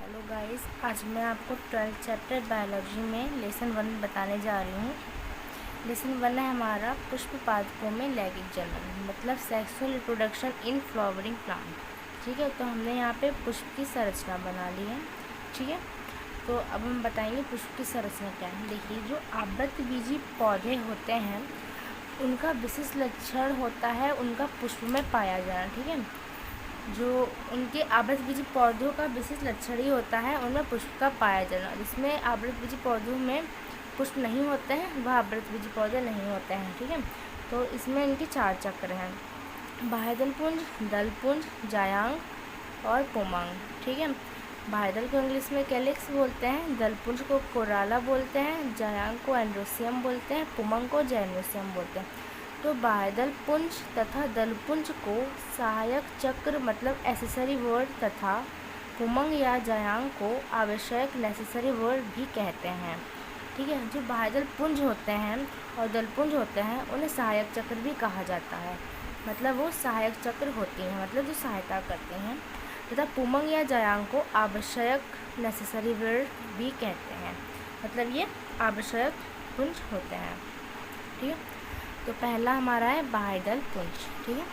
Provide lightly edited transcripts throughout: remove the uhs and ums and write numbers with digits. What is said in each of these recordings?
Hello guys, आज मैं आपको 12th चैप्टर बायोलॉजी में लेसन 1 बताने जा रही हूँ। लेसन 1 है हमारा पुष्प पादपों में लैंगिक जनन, मतलब sexual reproduction in flowering plant. ठीक है, तो हमने यहाँ पे पुष्प की संरचना बना ली है। ठीक है, तो अब हम बताएंगे पुष्प की संरचना क्या है। देखिए, जो आवृतबीजी पौधे होते हैं उनका विशिष्ट लक्षण होता है उनका पुष्प में पाया जाना। ठीक है, जो उनके आवृतबीजी पौधों का विशिष्ट लक्षण ही होता है उनमें पुष्प का पाया जाना। जिसमें आवृतबीजी पौधों में पुष्प नहीं होते हैं वह आवृतबीजी पौधे नहीं होते हैं। ठीक है, तो इसमें इनके 4 चक्र हैं: बाह्यदल पुंज, दल पुंज, जायांग और पुमंग। ठीक है, बाह्यदल को इंग्लिश में कैलिक्स बोलते हैं, दल पुंज को कोराला बोलते हैं, जायांग को एंड्रोसियम बोलते हैं, पुमंग को जैनोसियम बोलते हैं। तो बाह्यदल पुंज तथा दलपुंज को सहायक चक्र मतलब एसेसरी वर्ड तथा पुमंग या जायांग को आवश्यक नेसेसरी वर्ड भी कहते हैं। ठीक है, जो बाह्यदल पुंज होते हैं और दलपुंज होते हैं उन्हें सहायक चक्र भी कहा जाता है, मतलब वो सहायक चक्र होती हैं, मतलब जो सहायता करते हैं। तथा पुमंग या जायांग को आवश्यक नेसेसरी वर्ड भी कहते हैं, मतलब ये आवश्यक पुंज होते हैं। ठीक है, तो पहला हमारा है बाह्यदल पुंज। ठीक है,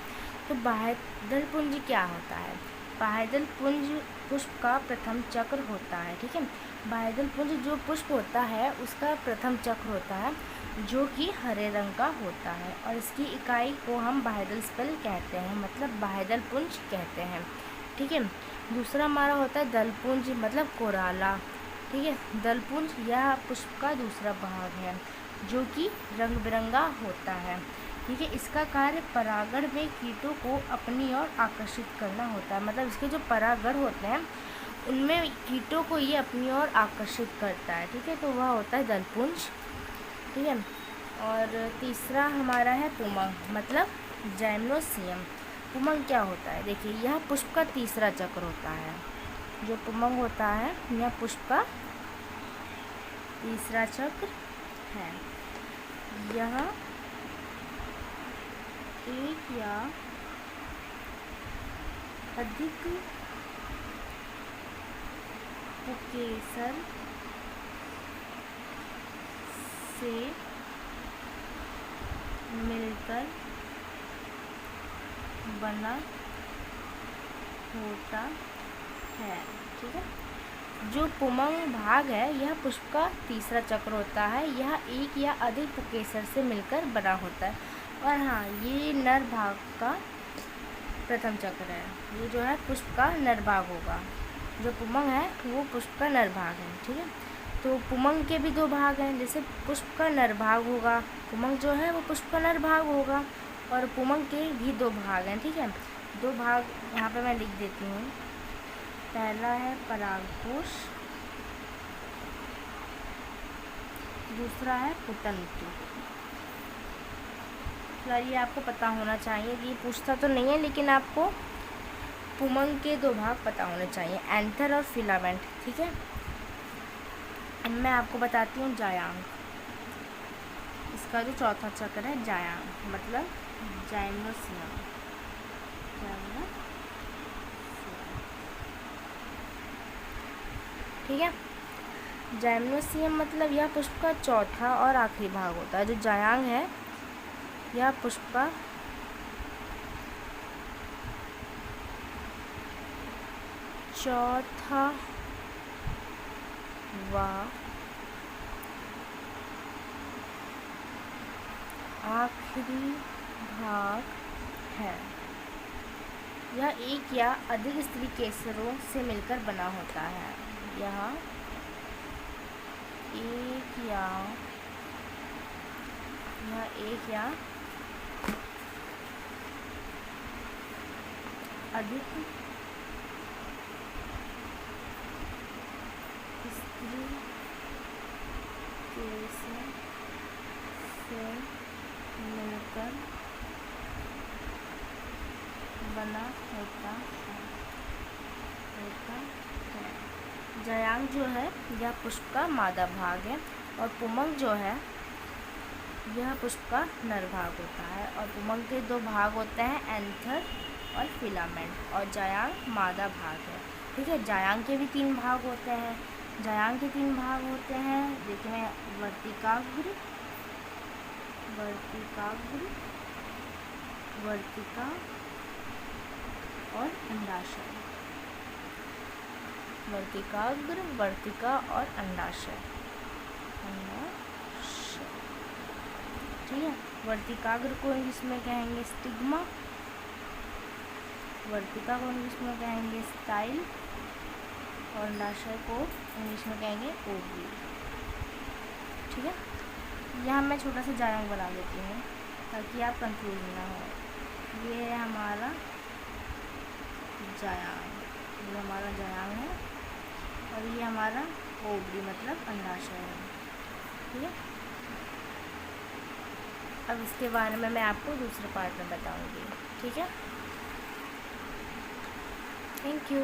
तो बाह्यदल पुंज क्या होता है? बाह्यदल पुंज पुष्प का प्रथम चक्र होता है। ठीक है, बाह्यदल पुंज जो पुष्प होता है उसका प्रथम चक्र होता है जो कि हरे रंग का होता है और इसकी इकाई को हम बाह्यदल स्पेल कहते हैं, मतलब बाह्यदल पुंज कहते हैं। ठीक है, दूसरा हमारा होता है दल पुंज, मतलब कोराला। ठीक है, दल पुंज यह पुष्प का दूसरा भाग है जो कि रंग बिरंगा होता है। ठीक है, इसका कार्य परागण में कीटों को अपनी ओर आकर्षित करना होता है, मतलब इसके जो परागण होते हैं उनमें कीटों को ये अपनी ओर आकर्षित करता है। ठीक है, तो वह होता है दलपुंज। ठीक है, और तीसरा हमारा है पुमंग, मतलब जैमनोसियम। पुमंग क्या होता है? देखिए, यह पुष्प का तीसरा चक्र होता है। जो पुमंग होता है यह पुष्प का तीसरा चक्र है। यह एक या अधिक पुकेसर से मिलकर बना होता है। ठीक है, जो पुमंग भाग है यह पुष्प का तीसरा चक्र होता है। यह एक या अधिक पुकेसर से मिलकर बना होता है। और हाँ, ये नर भाग का प्रथम चक्र है। ये जो है पुष्प का नर भाग होगा। जो पुमंग है वो पुष्प का नर भाग है। ठीक है, तो पुमंग के भी 2 भाग हैं। जैसे पुष्प का नर भाग होगा, पुमंग जो है वो पुष्प का नर भाग होगा, और पुमंग के भी 2 भाग हैं। ठीक है, 2 भाग यहाँ पे मैं लिख देती हूँ। पहला है परागकोश, दूसरा है पुतंतु। यार ये आपको पता होना चाहिए कि पूछता तो नहीं है लेकिन आपको पुमंग के 2 भाग पता होने चाहिए, एंथर और फिलामेंट। ठीक है, अब मैं आपको बताती हूँ जायांग। इसका जो चौथा चक्र है जायांग, मतलब जाइनोसियम। ठीक है, जाइनोसियम मतलब यह पुष्प का चौथा और आखिरी भाग होता है। जो जायांग है यह पुष्प का चौथा व आखिरी भाग है। यह एक या अधिक स्त्री केसरों से मिलकर बना होता है। यह एक या अधिक स्त्री केसर से मिलकर बना होता है। जायांग जो है यह पुष्प का मादा भाग है और पुमंग जो है यह पुष्प का नर भाग होता है। और पुमंग के 2 भाग होते हैं, एंथर और फिलामेंट, और जायांग मादा भाग है। ठीक है। जायांग के भी 3 भाग होते हैं। जायांग के 3 भाग होते हैं, देखिए वर्तिकाग्र, वर्तिकाग्र, वर्तिका और अंडाशय। वर्तिकाग्र, वर्तिका और अंडाशय, अंडाशय, ठीक है। वर्तिकाग्र को इंग्लिश में कहेंगे स्टिग्मा, वर्तिका को इंग्लिश में कहेंगे स्टाइल और अंडाशय को इंग्लिश में कहेंगे ओवरी, ठीक है। यहाँ मैं छोटा सा जायांग बना देती हूँ ताकि आप कंफ्यूज ना हो। ये है हमारा जायांग, ये हमारा जायांग है और ये हमारा ओवरी मतलब अंडाशय है, ठीक है। अब इसके बारे में मैं आपको दूसरे पार्ट में बताऊंगी, ठीक है। Thank you.